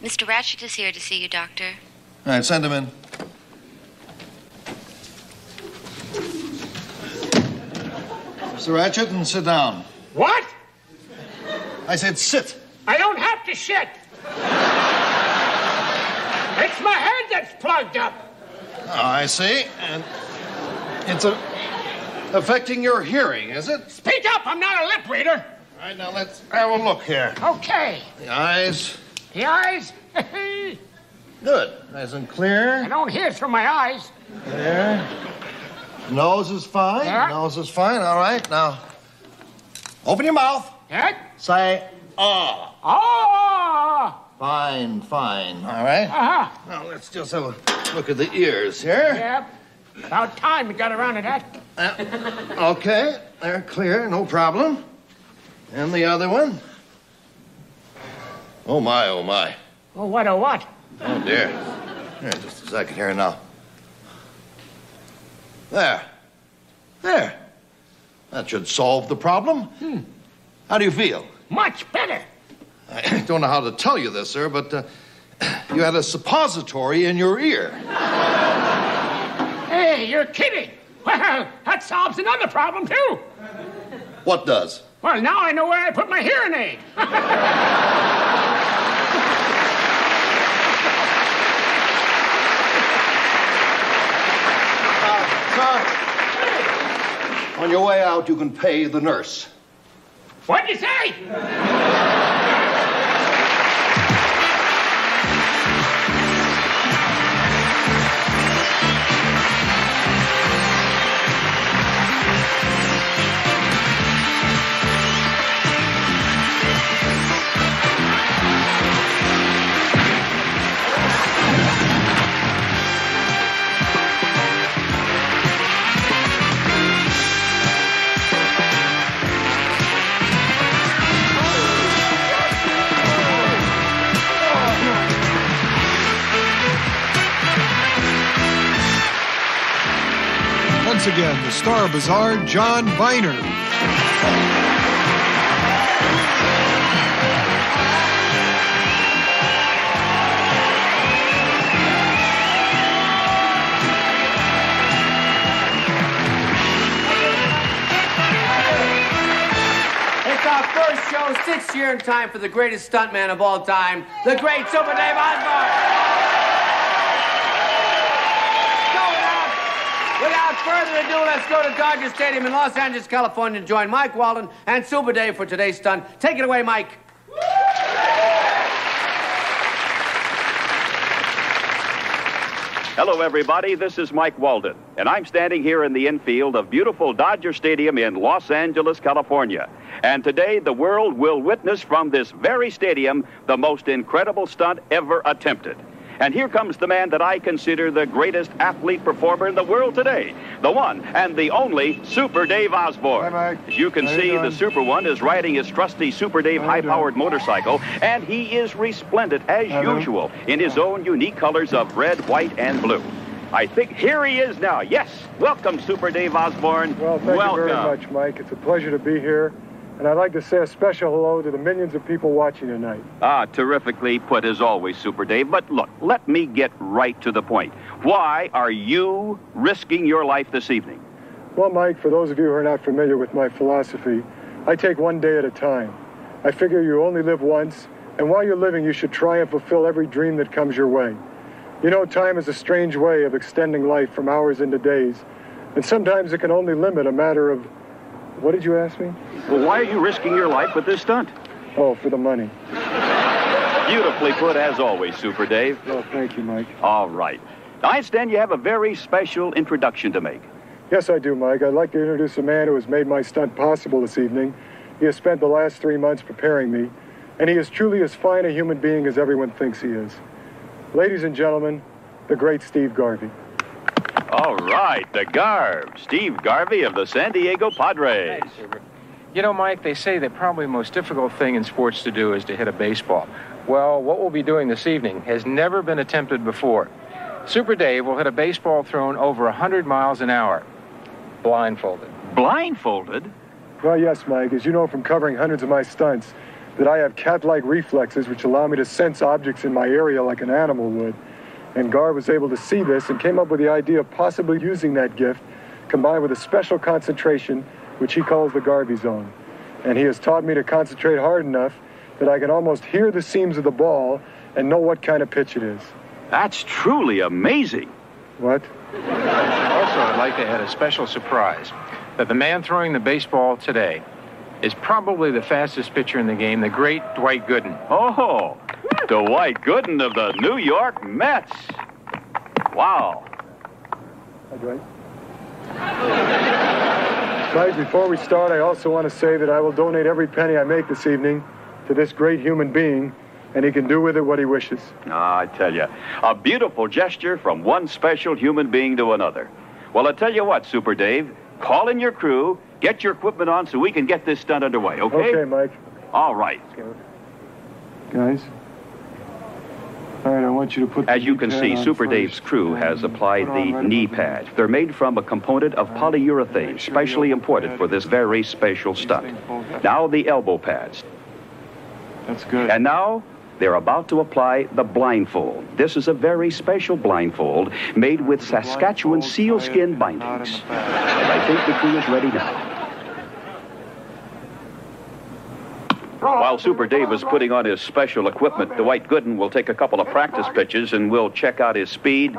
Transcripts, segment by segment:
Mr. Ratchet is here to see you, Doctor. All right, send him in. Mr. Ratchet, and sit down. What? I said sit. I don't have to shit. It's my head that's plugged up. Oh, I see. And it's affecting your hearing, is it? Speak up, I'm not a lip reader. All right, now let's have a look here. Okay. The eyes. The eyes? Good. Nice and clear. I don't hear through my eyes. There. Nose is fine. Yeah. Nose is fine. All right, now open your mouth. Yeah? Say, ah. Oh! Fine, fine. All right. Uh-huh. Now let's just have a look at the ears here. Yep. About time we got around to that. Okay, they're clear, no problem. And the other one? Oh, my, oh, my. Oh, what, oh, what? Oh, dear. Here, just a second here now. There. There. That should solve the problem. How do you feel? Much better. I don't know how to tell you this, sir, but you had a suppository in your ear. Hey, you're kidding. Well, that solves another problem, too. What does? Well, now I know where I put my hearing aid. Sir, on your way out, you can pay the nurse. What'd you say? Once again, the star bizarre, John Viner. It's our first show, 6th year in time for the greatest stuntman of all time, the great Super Dave Osborne. Without further ado, let's go to Dodger Stadium in Los Angeles, California, to join Mike Walden and Super Dave for today's stunt. Take it away, Mike. Hello, everybody. This is Mike Walden, and I'm standing here in the infield of beautiful Dodger Stadium in Los Angeles, California. And today, the world will witness from this very stadium the most incredible stunt ever attempted. And here comes the man that I consider the greatest athlete performer in the world today, the one and the only Super Dave Osborne. Hi, Mike. As you can see, the Super One is riding his trusty Super Dave high-powered motorcycle, and he is resplendent as usual in his own unique colors of red, white, and blue. I think here he is now. Yes, welcome, Super Dave Osborne. Well, thank you very much, Mike. It's a pleasure to be here. And I'd like to say a special hello to the millions of people watching tonight. Terrifically put as always, Super Dave. But look, let me get right to the point. Why are you risking your life this evening? Well, Mike, for those of you who are not familiar with my philosophy, I take one day at a time. I figure you only live once, and while you're living, you should try and fulfill every dream that comes your way. You know, time is a strange way of extending life from hours into days, and sometimes it can only limit a matter of... What did you ask me? Well, why are you risking your life with this stunt? Oh, for the money. Beautifully put as always, Super Dave. Well, thank you, Mike. All right. I understand you have a very special introduction to make. Yes, I do, Mike. I'd like to introduce a man who has made my stunt possible this evening. He has spent the last 3 months preparing me, and he is truly as fine a human being as everyone thinks he is. Ladies and gentlemen, the great Steve Garvey. All right, the Garv, Steve Garvey of the San Diego Padres. Thanks, Super. You know, Mike, they say that probably the most difficult thing in sports to do is to hit a baseball. Well, what we'll be doing this evening has never been attempted before. Super Dave will hit a baseball thrown over 100 miles an hour, blindfolded. Blindfolded? Well, yes, Mike. As you know from covering hundreds of my stunts, that I have cat-like reflexes which allow me to sense objects in my area like an animal would. And Gar was able to see this and came up with the idea of possibly using that gift combined with a special concentration which he calls the Garvey zone. And he has taught me to concentrate hard enough that I can almost hear the seams of the ball and know what kind of pitch it is. That's truly amazing. What? Also, I'd like to add a special surprise that the man throwing the baseball today is probably the fastest pitcher in the game, the great Dwight Gooden. Oh, Dwight Gooden of the New York Mets. Wow. Hi, Dwight. Guys, before we start, I also want to say that I will donate every penny I make this evening to this great human being, and he can do with it what he wishes. I tell you, a beautiful gesture from one special human being to another. Well, I tell you what, Super Dave, call in your crew, get your equipment on so we can get this stunt underway, okay? Okay, Mike. All right. Guys? All right, I want you to put... As you can see, Super Dave's crew has applied the knee pads. They're made from a component of polyurethane, specially imported for this very special stunt. Now the elbow pads. That's good. And now they're about to apply the blindfold. This is a very special blindfold made with Saskatchewan sealskin bindings. And I think the crew is ready now. While Super Dave is putting on his special equipment, Dwight Gooden will take a couple of practice pitches and we'll check out his speed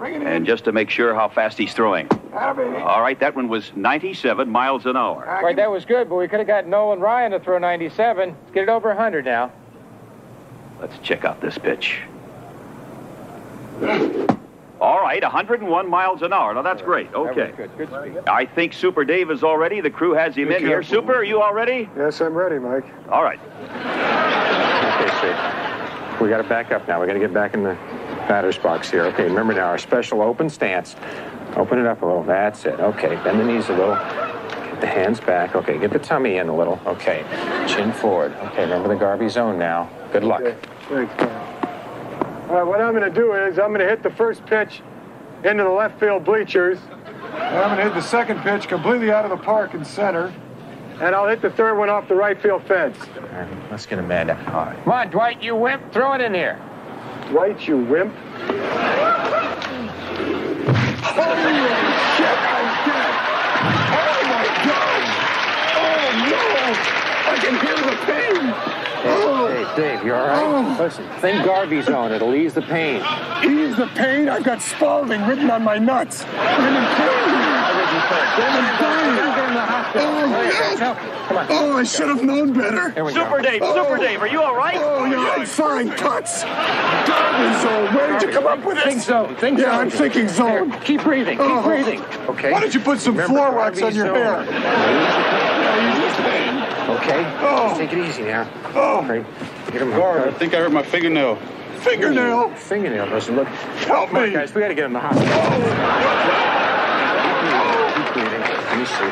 and just to make sure how fast he's throwing. All right, that one was 97 miles an hour. Right, that was good, but we could have got Nolan Ryan to throw 97. Let's get it over 100 now. Let's check out this pitch. All right, 101 miles an hour. Now, that's great. Okay. That was good. Good speed. I think Super Dave is all ready. The crew has him in here. Super, are you all ready? Yes, I'm ready, Mike. All right. Okay, sir. We got to back up now. We got to get back in the batter's box here. Okay, remember now, our special open stance. Open it up a little. That's it. Okay, bend the knees a little. Get the hands back. Okay, get the tummy in a little. Okay, chin forward. Okay, remember the Garvey zone now. Good luck. Okay, thanks, man. All right, what I'm going to do is I'm going to hit the first pitch into the left field bleachers. And I'm going to hit the second pitch completely out of the park in center. And I'll hit the third one off the right field fence. All right, let's get him mad. All right. Come on, Dwight, you wimp. Throw it in here. Dwight, you wimp. Holy shit, I'm dead. Oh, my God. Oh, no. I can hear the pain. Oh. Hey, Dave, you all right? Oh. Listen, think Garvey zone. It'll ease the pain. Ease the pain? I've got Spalding written on my nuts. I'm in pain. I'm dying. Oh, yes. Come on. Oh, I should have known better. Super Dave, Super Dave, are you all right? Oh, yeah, I'm fine, Tuts. Garvey zone. Where did you come up with this? Think zone. Think zone. Yeah, I'm thinking zone. Here, keep breathing. Keep breathing. Okay. Why don't you put some floor wax on your hair? Okay. Oh. Just take it easy now. Oh. Right. Get him I think I hurt my fingernail. Fingernail. Fingernail doesn't look. Help Come on, me. guys, we got to get him to the hospital. Keep breathing. Let me see.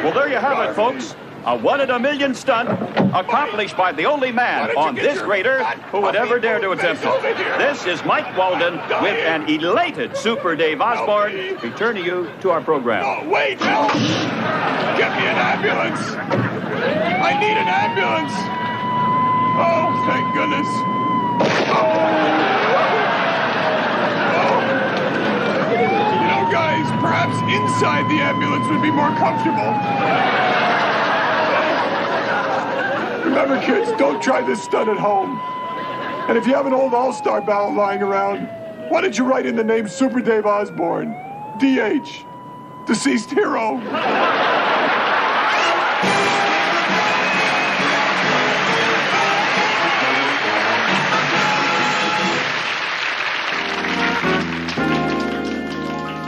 Well, there you have it, folks. A one-in-a-million stunt accomplished by the only man on this grader who would ever dare to attempt it. This is Mike Walden with an elated Super Dave Osborne returning you to our program. Oh, wait, no. Get me an ambulance. I need an ambulance. Oh, thank goodness. You know, guys, perhaps inside the ambulance would be more comfortable. Remember, kids, don't try this stunt at home. And if you have an old All-Star ballot lying around, why don't you write in the name Super Dave Osborne? D.H. Deceased hero.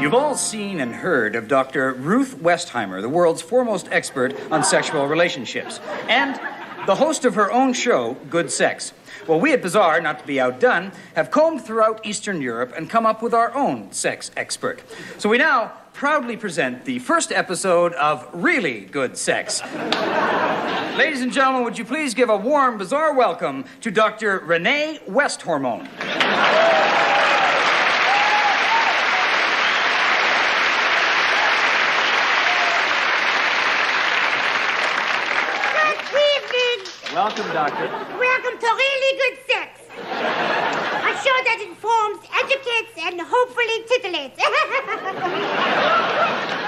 You've all seen and heard of Dr. Ruth Westheimer, the world's foremost expert on sexual relationships, and the host of her own show, Good Sex. Well, we at Bazaar, not to be outdone, have combed throughout Eastern Europe and come up with our own sex expert. So we now proudly present the first episode of Really Good Sex. Ladies and gentlemen, would you please give a warm Bazaar welcome to Dr. Renee Westhormone. Welcome, Doctor. Welcome to Really Good Sex. A show that informs, educates, and hopefully titillates.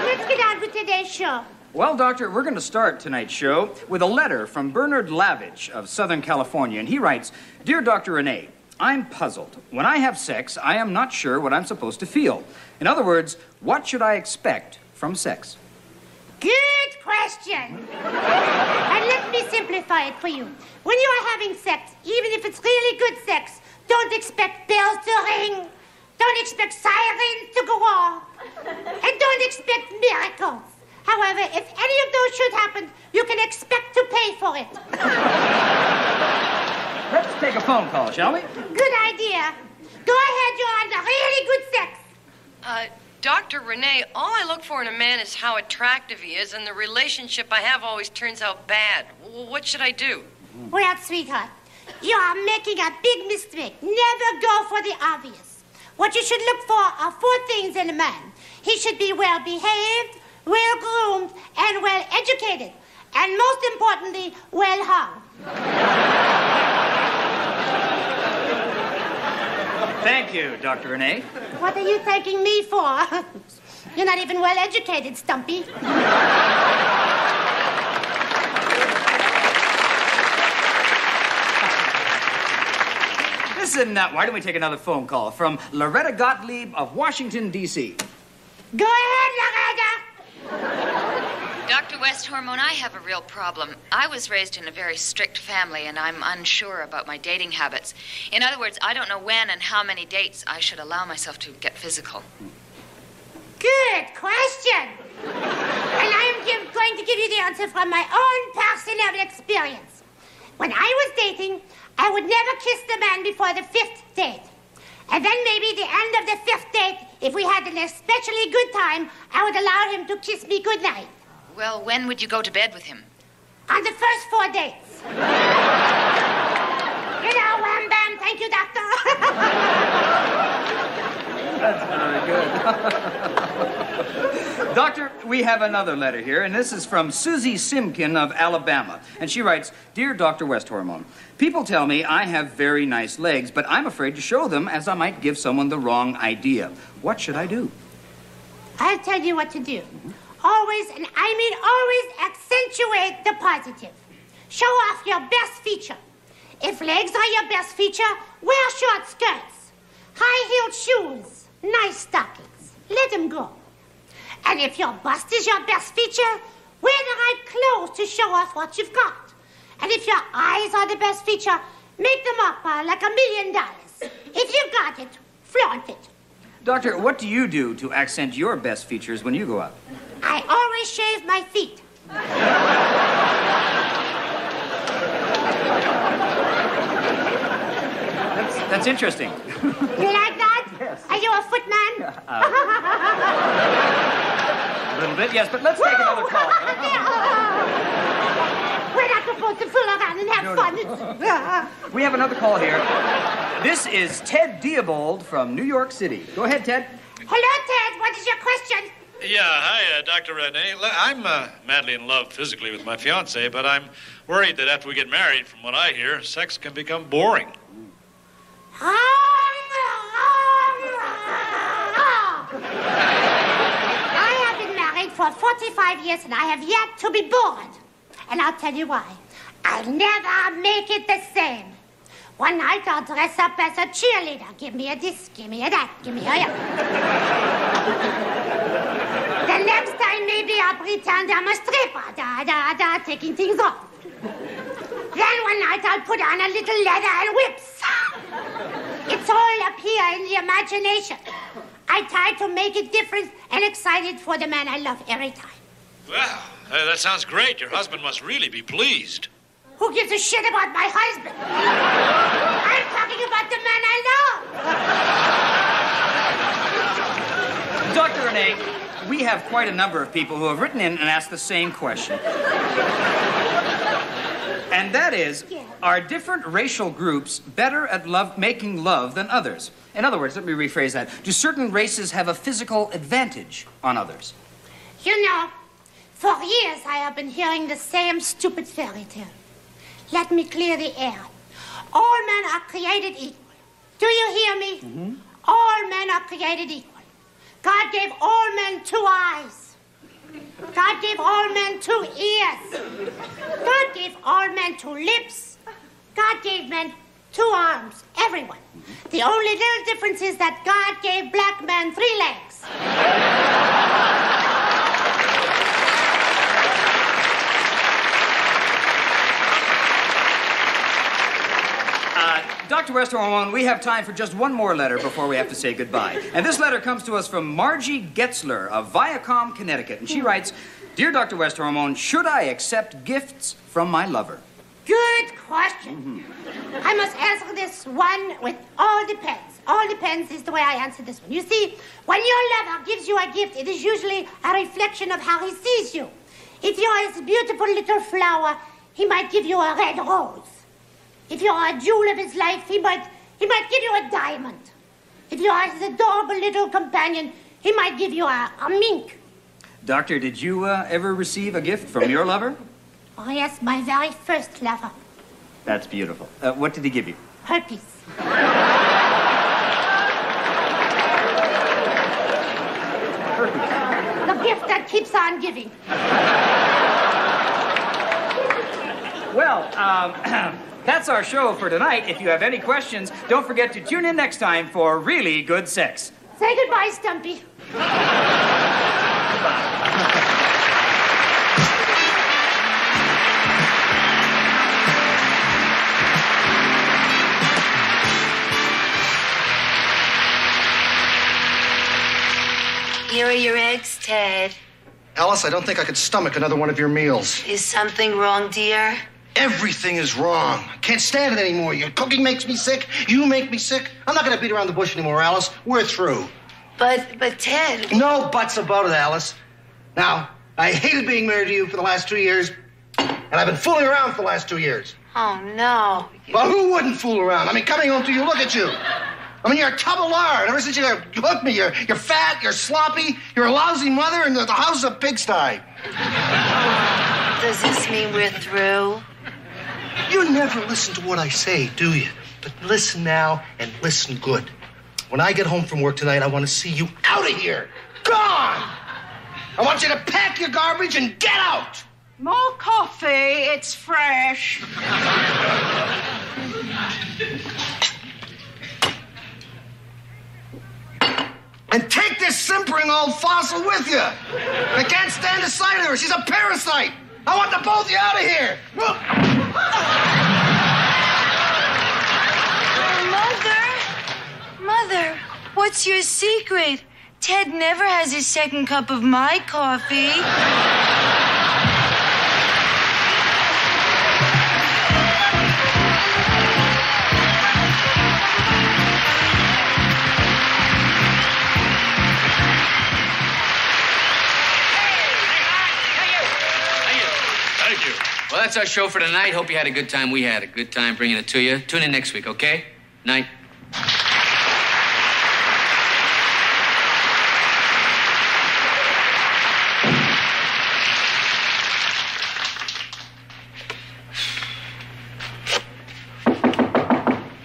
Let's get on with today's show. Well, Doctor, we're going to start tonight's show with a letter from Bernard Lavage of Southern California, and he writes, Dear Dr. Renee, I'm puzzled. When I have sex, I am not sure what I'm supposed to feel. In other words, what should I expect from sex? Good question. And let me simplify it for you. When you are having sex, even if it's really good sex, don't expect bells to ring. Don't expect sirens to go off. And don't expect miracles. However, if any of those should happen, you can expect to pay for it. Let's take a phone call, shall we? Good idea. Go ahead, you're on the Really Good Sex. Dr. Renee, all I look for in a man is how attractive he is, and the relationship I have always turns out bad. What should I do? Well, sweetheart, you are making a big mistake. Never go for the obvious. What you should look for are 4 things in a man. He should be well-behaved, well-groomed, and well-educated. And most importantly, well-hung. Thank you, Dr. Renee. What are you thanking me for? You're not even well-educated, Stumpy. Listen, why don't we take another phone call from Loretta Gottlieb of Washington, D.C. Go ahead, Loretta. Dr. West Hormone, I have a real problem. I was raised in a very strict family, and I'm unsure about my dating habits. In other words, I don't know when and how many dates I should allow myself to get physical. Good question. And I'm going to give you the answer from my own personal experience. When I was dating, I would never kiss the man before the 5th date. And then maybe the end of the 5th date, if we had an especially good time, I would allow him to kiss me goodnight. Well, when would you go to bed with him? On the first 4 dates. You know, wham bam, thank you, doctor. That's very good. Doctor, we have another letter here, and this is from Susie Simkin of Alabama. And she writes, Dear Dr. West Hormone, people tell me I have very nice legs, but I'm afraid to show them as I might give someone the wrong idea. What should I do? I'll tell you what to do. Always, and I mean always, accentuate the positive. Show off your best feature. If legs are your best feature, wear short skirts, high-heeled shoes, nice stockings. Let them go. And if your bust is your best feature, wear the right clothes to show off what you've got. And if your eyes are the best feature, make them up like $1 million. If you've got it, flaunt it. Doctor, what do you do to accent your best features when you go out? I always shave my feet. That's interesting. You like that? Yes. Are you a footman? A little bit, yes, but let's take another call. We're not supposed to fool around and have fun. We have another call here. This is Ted Diebold from New York City. Go ahead, Ted. Hello, Ted. What is your question? Yeah, hi, Dr. Renee. I'm madly in love physically with my fiancée, but I'm worried that after we get married, from what I hear, sex can become boring. I have been married for 45 years, and I have yet to be bored. And I'll tell you why. I'll never make it the same. One night I'll dress up as a cheerleader. Give me a this, give me a that, give me a that. The next time maybe I'll pretend I'm a stripper, taking things off. Then one night I'll put on a little leather and whips. It's all up here in the imagination. I try to make it different and excited for the man I love every time. Well, that sounds great. Your husband must really be pleased. Who gives a shit about my husband? I'm talking about the man I love. Dr. Renee, we have quite a number of people who have written in and asked the same question. And that is, are different racial groups better at making love than others? In other words, let me rephrase that. Do certain races have a physical advantage on others? You know, for years I have been hearing the same stupid fairy tale. Let me clear the air. All men are created equal. Do you hear me? Mm-hmm. All men are created equal. God gave all men 2 eyes. God gave all men 2 ears. God gave all men 2 lips. God gave men 2 arms. Everyone. The only little difference is that God gave black men 3 legs. Dr. Westerholm, we have time for just one more letter before we have to say goodbye. And this letter comes to us from Margie Getzler of Viacom, Connecticut. And she writes, Dear Dr. Westerholm, should I accept gifts from my lover? Good question. I must answer this one with all depends. All depends is the way I answer this one. You see, when your lover gives you a gift, it is usually a reflection of how he sees you. If you're his beautiful little flower, he might give you a red rose. If you're a jewel of his life, he might give you a diamond. If you're his adorable little companion, he might give you a mink. Doctor, did you ever receive a gift from your lover? Oh, yes, my very first lover. That's beautiful. What did he give you? Herpes. The gift that keeps on giving. Well, that's our show for tonight. If you have any questions, don't forget to tune in next time for Really Good Sex. Say goodbye, Stumpy. Here are your eggs, Ted. Alice, I don't think I could stomach another one of your meals. Is something wrong, dear? Everything is wrong. I can't stand it anymore. Your cooking makes me sick. You make me sick. I'm not going to beat around the bush anymore, Alice. We're through. But Ted... No buts about it, Alice. Now, I hated being married to you for the last 2 years, and I've been fooling around for the last 2 years. Oh, no. Well, who wouldn't fool around? I mean, coming home to you, look at you. I mean, you're a tub of lard. Ever since you hooked me, you're fat, you're sloppy, you're a lousy mother, and the house is a pigsty. Does this mean we're through? You never listen to what I say, do you? But listen now, and listen good. When I get home from work tonight, I want to see you out of here. Gone! I want you to pack your garbage and get out! More coffee, it's fresh. And take this simpering old fossil with you. I can't stand the sight of her. She's a parasite. I want the both of you out of here. Mother, what's your secret? Ted never has his second cup of my coffee. Well, that's our show for tonight. Hope you had a good time. We had a good time bringing it to you. Tune in next week, okay? Night.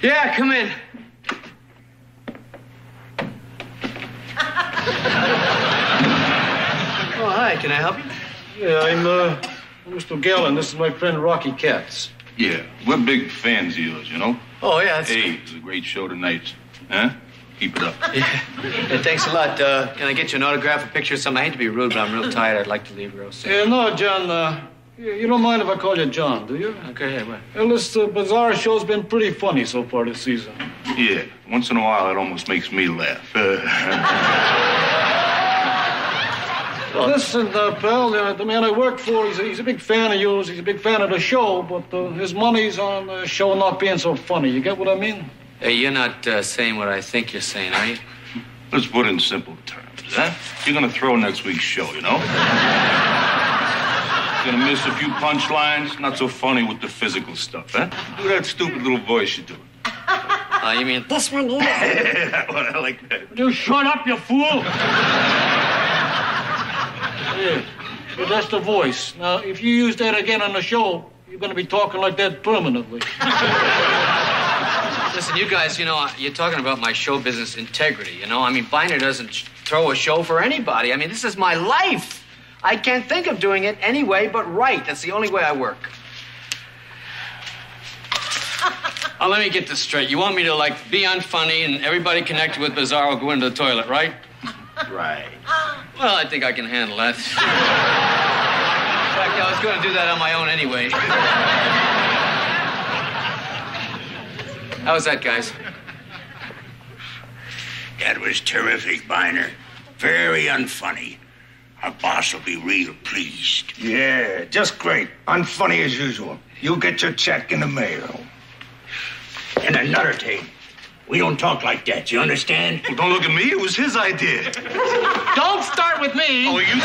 Yeah, come in. Oh, hi. Can I help you? Yeah, I'm Mr. Galen. This is my friend Rocky Katz. Yeah, we're big fans of yours, you know? Oh, yeah, that's... Hey, it was a great show tonight. Huh? Keep it up. Yeah, thanks a lot. Can I get you an autograph, a picture, or something? I hate to be rude, but I'm real tired. I'd like to leave real soon. Yeah, no, John, you don't mind if I call you John, do you? Okay, yeah, what? Well, this bizarre show's been pretty funny so far this season. Yeah, once in a while it almost makes me laugh. Listen, pal, the man I work for, he's a big fan of yours. He's a big fan of the show, but his money's on the show not being so funny. You get what I mean? Hey, you're not saying what I think you're saying, are you? Let's put it in simple terms, huh? You're gonna throw next week's show, you know? You're gonna miss a few punchlines. Not so funny with the physical stuff, huh? Do that stupid little voice you do. You mean... This one here. That one, I like that. You shut up, you fool! Yeah, that's the voice. Now, if you use that again on the show, You're going to be talking like that permanently. Listen, you guys, you're talking about my show business integrity, I mean, Biner doesn't throw a show for anybody. I mean, this is my life. I can't think of doing it any way but right. That's the only way I work. Now, let me get this straight. You want me to, be unfunny and everybody connected with Bizarre will go into the toilet, right? Right. Well, I think I can handle that. In fact, I was going to do that on my own anyway. How was that, guys? That was terrific, Biner. Very unfunny. Our boss will be real pleased. Yeah, just great. Unfunny as usual. You'll get your check in the mail. And another thing, we don't talk like that, you understand? Well, don't look at me. It was his idea. Don't start with me. Oh, you...